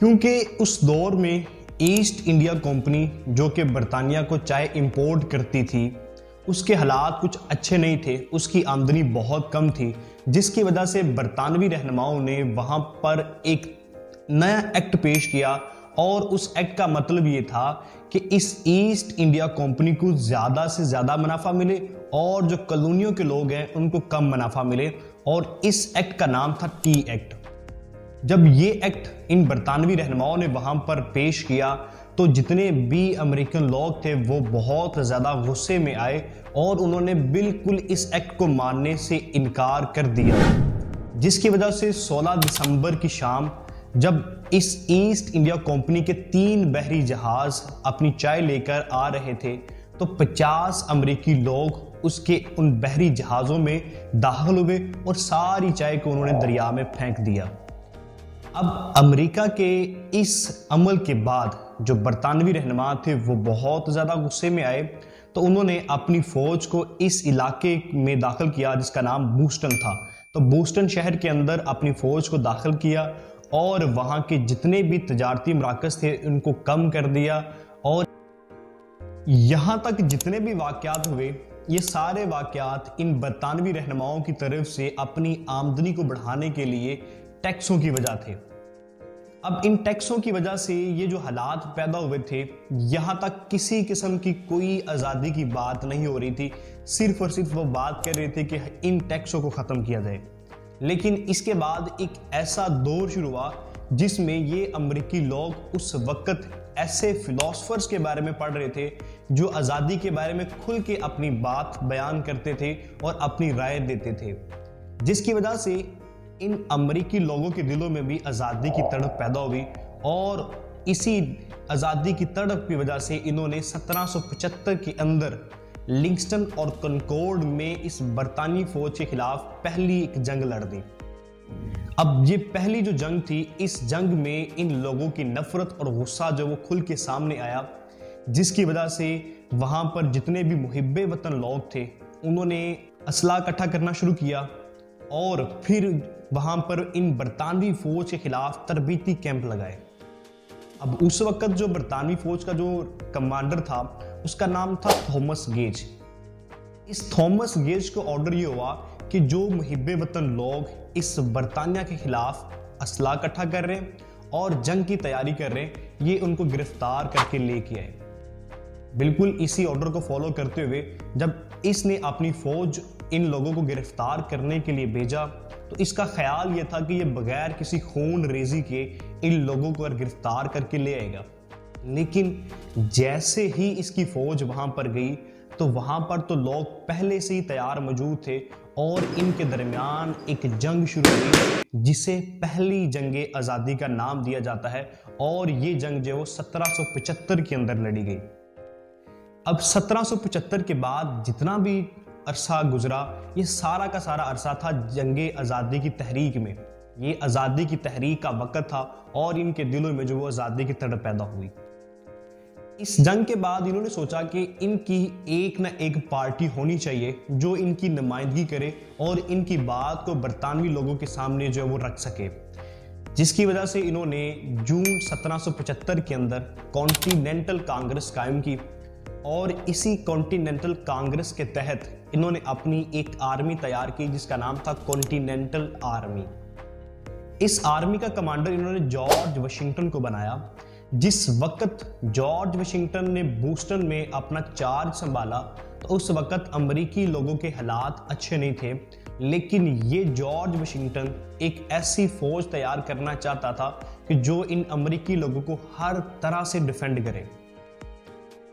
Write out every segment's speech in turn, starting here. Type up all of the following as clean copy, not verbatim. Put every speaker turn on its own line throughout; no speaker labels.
کیونکہ اس دور میں ایسٹ انڈیا کمپنی جو کہ برطانیہ کو چائے امپورٹ کرتی تھی، اس کے حالات کچھ اچھے نہیں تھے، اس کی آمدنی بہت کم تھی، جس کی وجہ سے برطانوی رہنماؤں نے وہاں پر ایک نیا ایکٹ پیش کیا، اور اس ایکٹ کا مطلب یہ تھا کہ اس ایسٹ انڈیا کمپنی کو زیادہ سے زیادہ منافع ملے اور جو کالونیوں کے لوگ ہیں ان کو کم منافع ملے، اور اس ایکٹ کا نام تھا ٹی ایکٹ۔ جب یہ ایکٹ ان برطانوی رہنماؤں نے وہاں پر پیش کیا تو جتنے بھی امریکن لوگ تھے وہ بہت زیادہ غصے میں آئے اور انہوں نے بالکل اس ایکٹ کو ماننے سے انکار کر دیا، جس کی وجہ سے 16 دسمبر کی شام جب اس ایسٹ انڈیا کمپنی کے 3 بحری جہاز اپنی چائے لے کر آ رہے تھے تو 50 امریکی لوگ اس کے ان بحری جہازوں میں داخل ہوئے اور ساری چائے کو انہوں نے دریا میں پھینک دیا۔ اب امریکہ کے اس عمل کے بعد جو برطانوی رہنما تھے وہ بہت زیادہ غصے میں آئے، تو انہوں نے اپنی فوج کو اس علاقے میں داخل کیا جس کا نام بوسٹن تھا۔ تو بوسٹن شہر کے اندر اپنی فوج کو داخل کیا اور وہاں کے جتنے بھی تجارتی مراکز تھے ان کو کم کر دیا، اور یہاں تک جتنے بھی واقعات ہوئے یہ سارے واقعات ان برطانوی رہنماؤں کی طرف سے اپنی آمدنی کو بڑھانے کے لیے ٹیکسوں کی وجہ تھے۔ اب ان ٹیکسوں کی وجہ سے یہ جو حالات پیدا ہوئے تھے، یہاں تک کسی قسم کی کوئی آزادی کی بات نہیں ہو رہی تھی، صرف اور صرف وہ بات کر رہے تھے کہ ان ٹیکسوں کو ختم کیا جائے۔ لیکن اس کے بعد ایک ایسا دور شروع ہوا جس میں یہ امریکی لوگ اس وقت ایسے فلاسفرز کے بارے میں پڑھ رہے تھے جو آزادی کے بارے میں کھل کے اپنی بات بیان کرتے تھے اور اپنی رائے دیتے تھے، جس کی وجہ سے ان امریکی لوگوں کے دلوں میں بھی آزادی کی تڑپ پیدا ہوئی، اور اسی آزادی کی تڑپ کی وجہ سے انہوں نے 1775 کے اندر لنگسٹن اور کنکورڈ میں اس برطانوی فوج کے خلاف پہلی ایک جنگ لڑ دی۔ اب یہ پہلی جو جنگ تھی، اس جنگ میں ان لوگوں کی نفرت اور غصہ جو وہ کھل کے سامنے آیا، جس کی وجہ سے وہاں پر جتنے بھی محب وطن لوگ تھے انہوں نے اسلحہ اکٹھا کرنا شروع کیا، اور پھر وہاں پر ان برطانوی فوج کے خلاف تربیتی کیمپ لگائے۔ اب اس وقت جو برطانوی فوج کا جو کمانڈر تھا اس کا نام تھا تھامس گیج۔ اس تھامس گیج کو آرڈر یہ ہوا کہ جو محب وطن لوگ اس برطانیہ کے خلاف اسلحہ اکٹھا کر رہے ہیں اور جنگ کی تیاری کر رہے ہیں، یہ ان کو گرفتار کر کے لے کے آئے۔ بالکل اسی آرڈر کو فالو کرتے ہوئے جب اس نے اپنی فوج ان لوگوں کو گرفتار کرنے کے لیے بھیجا تو اس کا خیال یہ تھا کہ یہ بغیر کسی خون ریزی کے ان لوگوں کو گرفتار کر کے لے آئے گا، لیکن جیسے ہی اس کی فوج وہاں پر گئی تو وہاں پر تو لوگ پہلے سے ہی تیار موجود تھے اور ان کے درمیان ایک جنگ شروع ہوئی جسے پہلی جنگ آزادی کا نام دیا جاتا ہے، اور یہ جنگ جو 1775 کے اندر لڑی گئی۔ اب 1775 کے بعد جتنا بھی عرصہ گزرا، یہ سارا کا سارا عرصہ تھا جنگ آزادی کی تحریک میں۔ یہ آزادی کی تحریک کا وقت تھا اور ان کے دلوں میں جو وہ آزادی کی تڑپ پیدا ہوئی۔ اس جنگ کے بعد انہوں نے سوچا کہ ان کی ایک نہ ایک پارٹی ہونی چاہیے جو ان کی نمائندگی کرے اور ان کی بات کو برطانوی لوگوں کے سامنے جو ہے وہ رکھ سکے، جس کی وجہ سے انہوں نے جون 1775 کے اندر کانٹیننٹل کانگریس قائم کی، اور اسی کانٹیننٹل کانگریس کے تحت انہوں نے اپنی ایک آرمی تیار کی جس کا نام تھا کانٹیننٹل آرمی۔ اس آرمی کا کمانڈر انہوں نے جارج واشنگٹن کو بنایا۔ جس وقت جارج واشنگٹن نے بوسٹن میں اپنا چارج سنبھالا تو اس وقت امریکی لوگوں کے حالات اچھے نہیں تھے، لیکن یہ جارج واشنگٹن ایک ایسی فوج تیار کرنا چاہتا تھا کہ جو ان امریکی لوگوں کو ہر طرح سے ڈیفینڈ کرے۔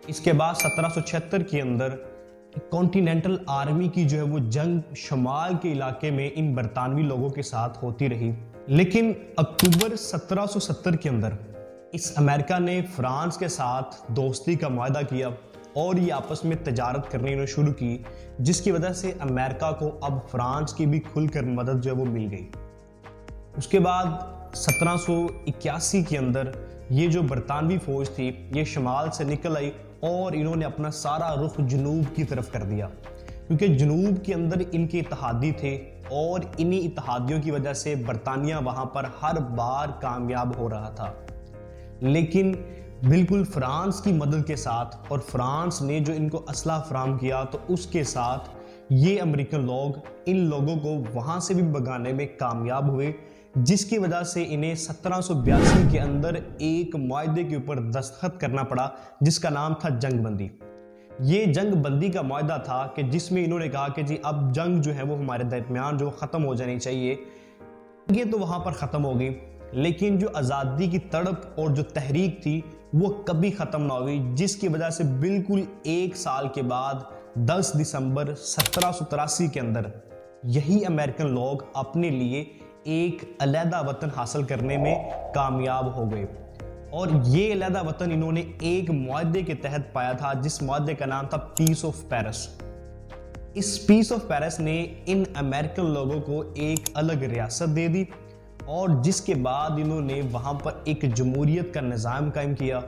اس کے بعد 1776 کے اندر کانٹیننٹل آرمی کی جو ہے وہ جنگ شمال کے علاقے میں ان برطانوی لوگوں کے ساتھ ہوتی رہی، لیکن اکتوبر 1770 کے اندر اس امریکہ نے فرانس کے ساتھ دوستی کا معاہدہ کیا اور یہ آپس میں تجارت کرنے شروع کی، جس کی وجہ سے امریکہ کو اب فرانس کی بھی کھل کر مدد جو ہے وہ مل گئی۔ اس کے بعد 1781 کے اندر یہ جو برطانوی فوج تھی یہ شمال سے نکل آئی اور انہوں نے اپنا سارا رخ جنوب کی طرف کر دیا، کیونکہ جنوب کے اندر ان کے اتحادی تھے اور انہی اتحادیوں کی وجہ سے برطانیہ وہاں پر ہر بار کامیاب ہو رہا تھا۔ لیکن بالکل فرانس کی مدد کے ساتھ اور فرانس نے جو ان کو اسلحہ فراہم کیا تو اس کے ساتھ یہ امریکن لوگ ان لوگوں کو وہاں سے بھی بھگانے میں کامیاب ہوئے، جس کی وجہ سے انہیں 1782 کے اندر ایک معاہدے کے اوپر دستخط کرنا پڑا جس کا نام تھا جنگ بندی۔ یہ جنگ بندی کا معاہدہ تھا کہ جس میں انہوں نے کہا کہ جی اب جنگ جو ہے وہ ہمارے درمیان جو ختم ہو جانی چاہیے، یہ تو وہاں پر ختم ہو گئی، لیکن جو آزادی کی تڑپ اور جو تحریک تھی وہ کبھی ختم نہ ہوئی، جس کی وجہ سے بالکل ایک سال کے بعد 10 دسمبر 1783 کے اندر یہی امریکن لوگ اپنے لیے ایک علیحدہ وطن حاصل کرنے میں کامیاب ہو گئے، اور یہ علیحدہ وطن انہوں نے ایک معاہدے کے تحت پایا تھا جس معاہدے کا نام تھا پیس آف پیرس۔ اس پیس آف پیرس نے ان امریکن لوگوں کو ایک الگ ریاست دے دی، اور جس کے بعد انہوں نے وہاں پر ایک جمہوریت کا نظام قائم کیا،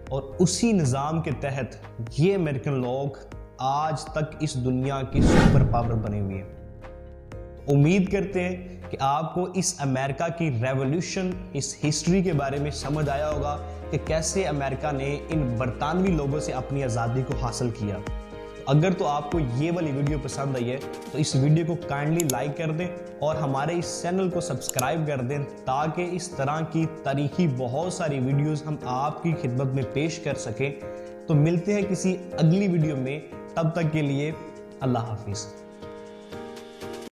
اور اسی نظام کے تحت یہ امریکن لوگ آج تک اس دنیا کی سپر پاور بنے ہوئے ہیں۔ امید کرتے ہیں کہ آپ کو اس امریکہ کی ریولوشن، اس ہسٹری کے بارے میں سمجھ آیا ہوگا کہ کیسے امریکہ نے ان برطانوی لوگوں سے اپنی آزادی کو حاصل کیا۔ اگر تو آپ کو یہ والی ویڈیو پسند آئی ہے تو اس ویڈیو کو کائنڈلی لائک کر دیں اور ہمارے اس چینل کو سبسکرائب کر دیں، تاکہ اس طرح کی تاریخی بہت ساری ویڈیوز ہم آپ کی خدمت میں پیش کر سکیں۔ تو ملتے ہیں کسی اگلی ویڈیو میں، تب تک کے لیے اللہ حافظ۔